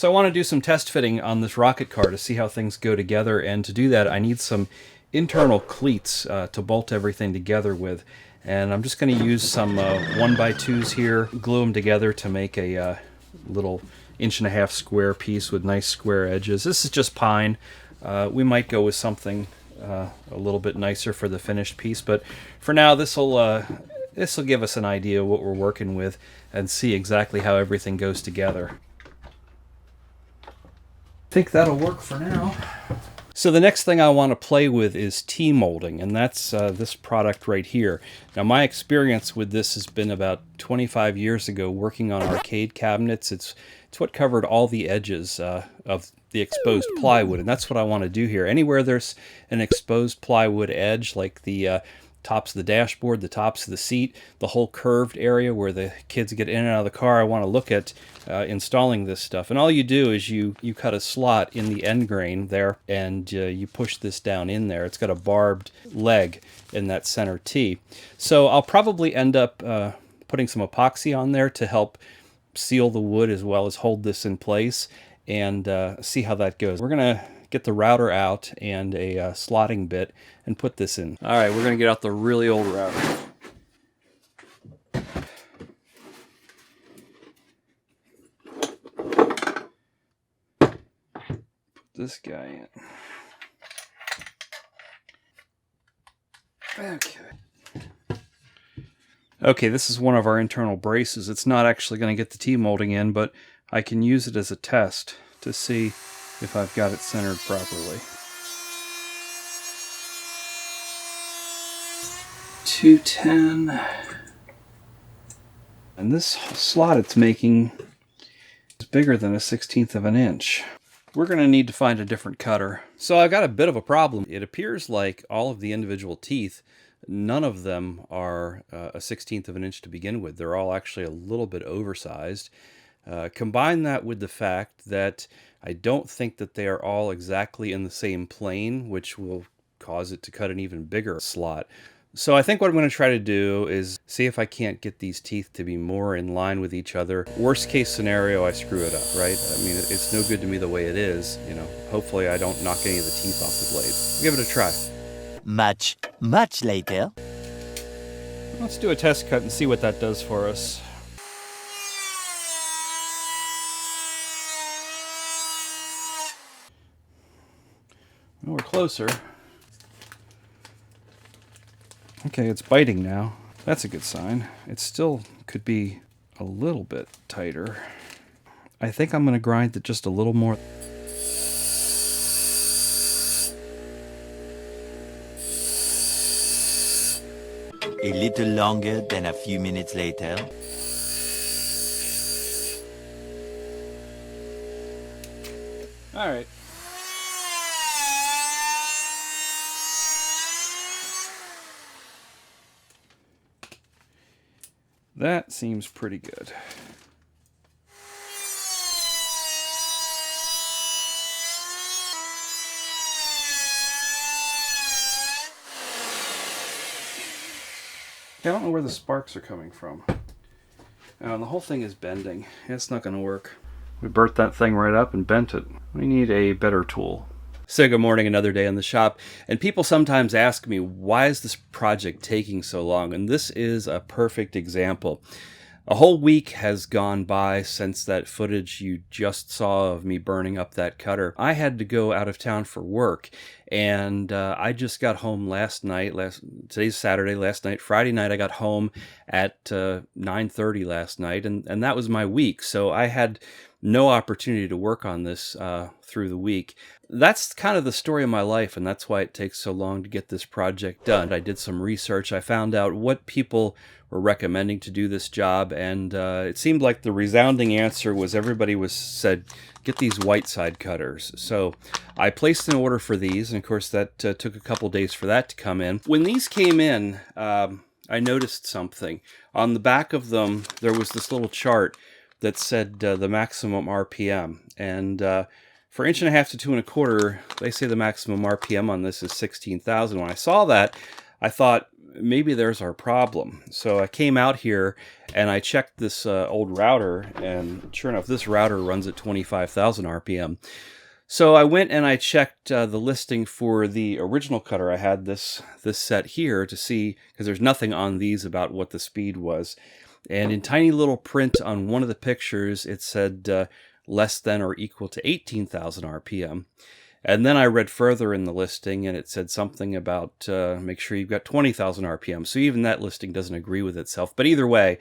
So I want to do some test fitting on this rocket car to see how things go together, and to do that I need some internal cleats to bolt everything together with. And I'm just going to use some 1x2s here, glue them together to make a little 1.5" square piece with nice square edges. This is just pine. We might go with something a little bit nicer for the finished piece, but for now this will give us an idea of what we're working with and see exactly how everything goes together. I think that'll work for now. So the next thing I want to play with is T-molding, and that's this product right here. Now my experience with this has been about 25 years ago working on arcade cabinets. It's what covered all the edges of the exposed plywood, and that's what I want to do here. Anywhere there's an exposed plywood edge, like the tops of the dashboard, the tops of the seat, the whole curved area where the kids get in and out of the car, I want to look at installing this stuff. And all you do is you cut a slot in the end grain there, and you push this down in there. It's got a barbed leg in that center T. So I'll probably end up putting some epoxy on there to help seal the wood as well as hold this in place, and see how that goes. We're going to get the router out and a slotting bit and put this in. All right, we're going to get out the really old router. Put this guy in. Okay. Okay, this is one of our internal braces. It's not actually going to get the T-molding in, but I can use it as a test to see if I've got it centered properly. 210. And this slot it's making is bigger than 1/16 of an inch. We're going to need to find a different cutter. So I've got a bit of a problem. It appears like all of the individual teeth, none of them are 1/16 of an inch to begin with. They're all actually a little bit oversized. Combine that with the fact that I don't think that they are all exactly in the same plane, which will cause it to cut an even bigger slot. So I think what I'm going to try to do is see if I can't get these teeth to be more in line with each other. Worst case scenario, I screw it up, right? I mean, it's no good to me the way it is. You know, hopefully I don't knock any of the teeth off the blade. Give it a try. Much later. Let's do a test cut and see what that does for us. Well, we're closer. Okay, it's biting now. That's a good sign. It still could be a little bit tighter. I think I'm going to grind it just a little more. A little longer than a few minutes later. All right. That seems pretty good. I don't know where the sparks are coming from. And the whole thing is bending. It's not going to work. We burnt that thing right up and bent it. We need a better tool. So good morning, another day in the shop. And people sometimes ask me, why is this project taking so long? And this is a perfect example. A whole week has gone by since that footage you just saw of me burning up that cutter. I had to go out of town for work, and I just got home last night. Today's Saturday, last night. Friday night I got home at 9:30 last night, and that was my week. So I had no opportunity to work on this through the week. That's kind of the story of my life, and that's why it takes so long to get this project done. I did some research. I found out what people were recommending to do this job, and it seemed like the resounding answer was everybody said, get these white side cutters. So I placed an order for these, and of course that took a couple days for that to come in. When these came in, I noticed something. On the back of them, there was this little chart that said the maximum RPM, and for 1.5 to 2 1/4, they say the maximum RPM on this is 16,000. When I saw that, I thought, maybe there's our problem. So I came out here and I checked this old router, and sure enough, this router runs at 25,000 RPM. So I went and I checked the listing for the original cutter. I had this set here to see, because there's nothing on these about what the speed was. And in tiny little print on one of the pictures, it said less than or equal to 18,000 RPM. And then I read further in the listing, and it said something about make sure you've got 20,000 RPM. So even that listing doesn't agree with itself. But either way,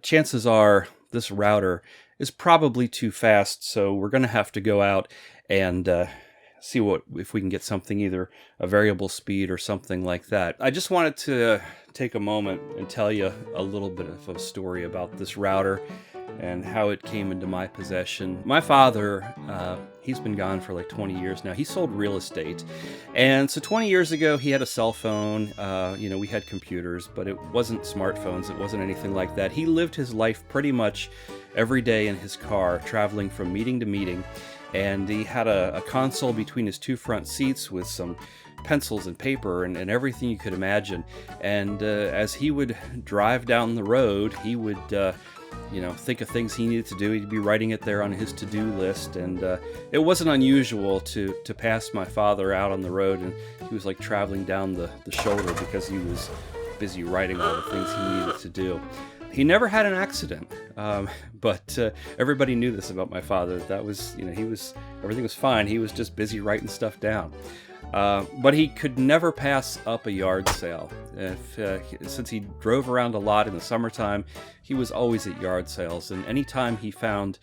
chances are this router is probably too fast. So we're going to have to go out and see if we can get something, either a variable speed or something like that. I just wanted to take a moment and tell you a little bit of a story about this router and how it came into my possession. My father, he's been gone for like 20 years now. He sold real estate. And so 20 years ago, he had a cell phone. We had computers, but it wasn't smartphones. It wasn't anything like that. He lived his life pretty much every day in his car, traveling from meeting to meeting. And he had a console between his two front seats with some pencils and paper and everything you could imagine. And as he would drive down the road, he would think of things he needed to do. He'd be writing it there on his to-do list. And it wasn't unusual to pass my father out on the road, and he was like traveling down the shoulder because he was busy writing all the things he needed to do. He never had an accident, but everybody knew this about my father. That was, everything was fine. He was just busy writing stuff down. But he could never pass up a yard sale. Since he drove around a lot in the summertime, he was always at yard sales. And anytime he found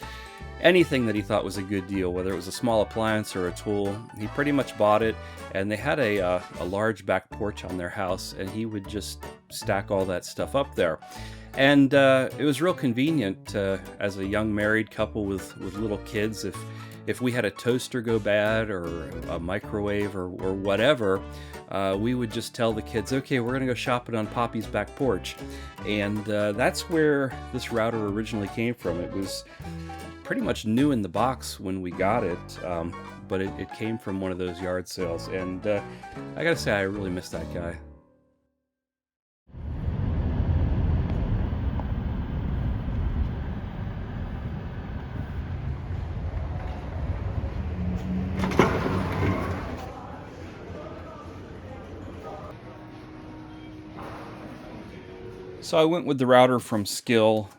anything that he thought was a good deal, whether it was a small appliance or a tool, he pretty much bought it. And they had a large back porch on their house, and he would just stack all that stuff up there. And it was real convenient as a young married couple with little kids. If we had a toaster go bad or a microwave or whatever, we would just tell the kids, okay, we're going to go shopping on Poppy's back porch. And that's where this router originally came from. It was pretty much new in the box when we got it, but it came from one of those yard sales. And I gotta say, I really miss that guy. So I went with the router from Skill.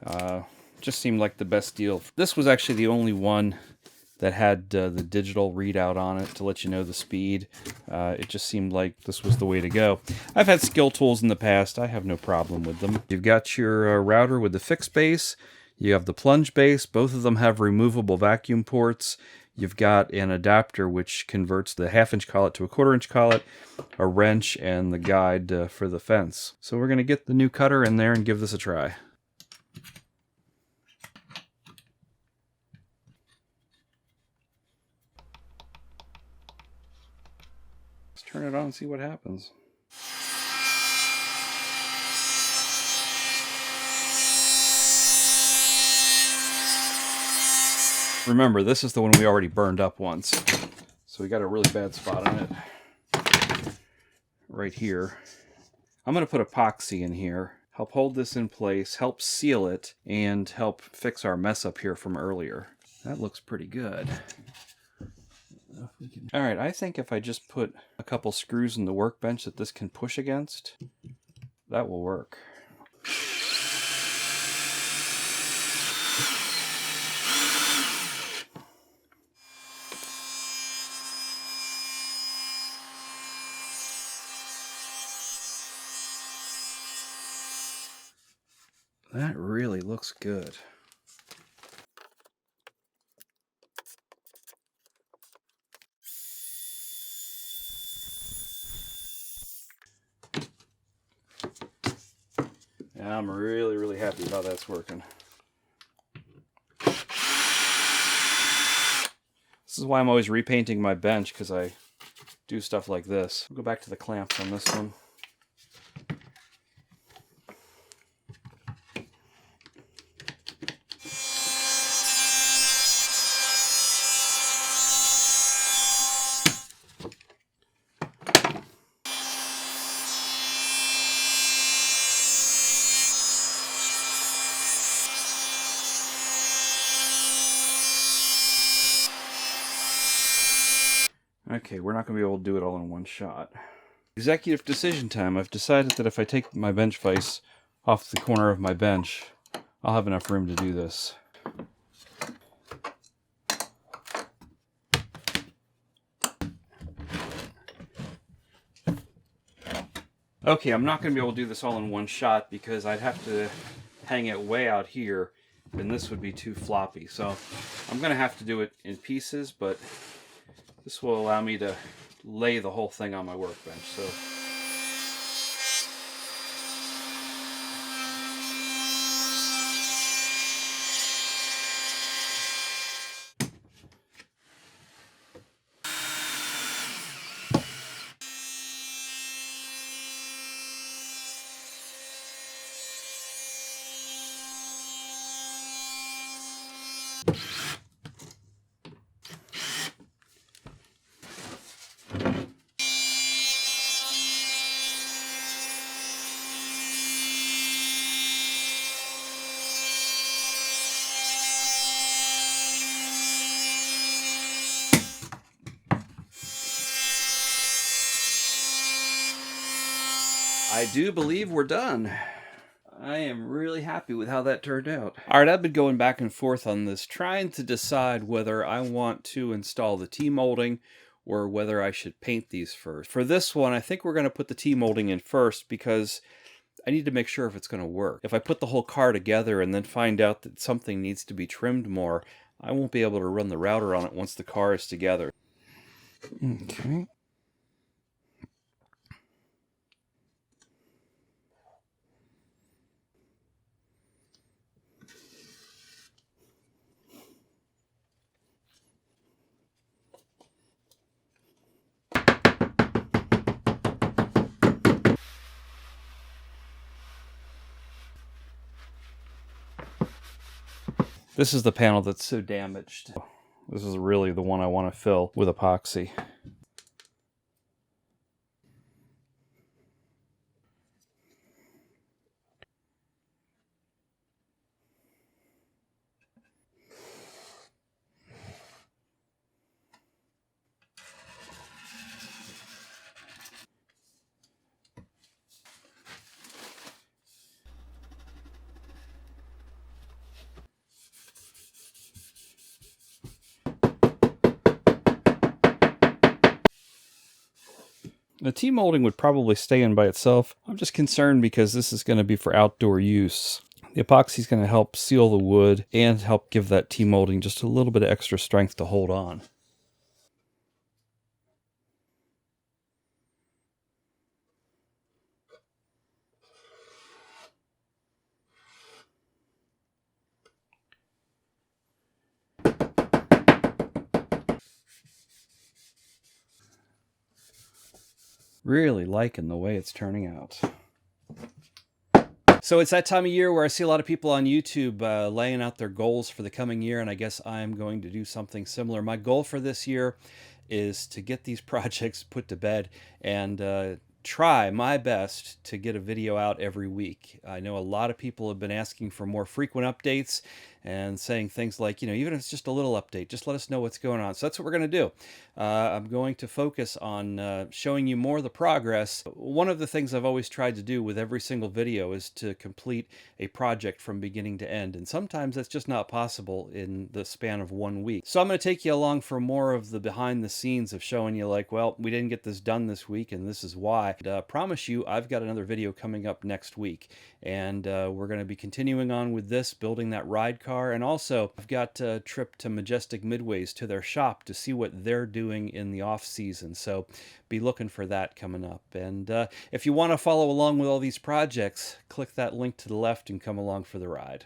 Just seemed like the best deal. This was actually the only one that had the digital readout on it to let you know the speed. It just seemed like this was the way to go. I've had Skill tools in the past. I have no problem with them. You've got your router with the fixed base. You have the plunge base. Both of them have removable vacuum ports. You've got an adapter which converts the 1/2-inch collet to a 1/4-inch collet, a wrench, and the guide for the fence. So we're going to get the new cutter in there and give this a try. Let's turn it on and see what happens. Remember, this is the one we already burned up once. So we got a really bad spot on it. Right here. I'm going to put epoxy in here. Help hold this in place, help seal it, and help fix our mess up here from earlier. That looks pretty good. Alright, I think if I just put a couple screws in the workbench that this can push against, that will work. That really looks good. And I'm really, really happy about that's working. This is why I'm always repainting my bench, because I do stuff like this. We'll go back to the clamps on this one. Okay, we're not going to be able to do it all in one shot. Executive decision time. I've decided that if I take my bench vise off the corner of my bench, I'll have enough room to do this. Okay, I'm not going to be able to do this all in one shot because I'd have to hang it way out here, and this would be too floppy. So I'm going to have to do it in pieces, but this will allow me to lay the whole thing on my workbench. So I do believe we're done. I am really happy with how that turned out. All right, I've been going back and forth on this, trying to decide whether I want to install the T-molding or whether I should paint these first. For this one, I think we're going to put the T-molding in first because I need to make sure if it's going to work. If I put the whole car together and then find out that something needs to be trimmed more, I won't be able to run the router on it once the car is together. Okay. This is the panel that's so damaged. This is really the one I want to fill with epoxy. The T-molding would probably stay in by itself. I'm just concerned because this is going to be for outdoor use. The epoxy is going to help seal the wood and help give that T-molding just a little bit of extra strength to hold on. Really liking the way it's turning out. So it's that time of year where I see a lot of people on YouTube laying out their goals for the coming year, and I guess I'm going to do something similar. My goal for this year is to get these projects put to bed and try my best to get a video out every week. I know a lot of people have been asking for more frequent updates and saying things like, even if it's just a little update, just let us know what's going on. So that's what we're going to do. I'm going to focus on showing you more of the progress. One of the things I've always tried to do with every single video is to complete a project from beginning to end. And sometimes that's just not possible in the span of 1 week. So I'm going to take you along for more of the behind the scenes of showing you like, well, we didn't get this done this week and this is why. And, promise you, I've got another video coming up next week. And we're going to be continuing on with this, building that ride car. And also, I've got a trip to Majestic Midways to their shop to see what they're doing in the off season. So be looking for that coming up. And if you want to follow along with all these projects, click that link to the left and come along for the ride.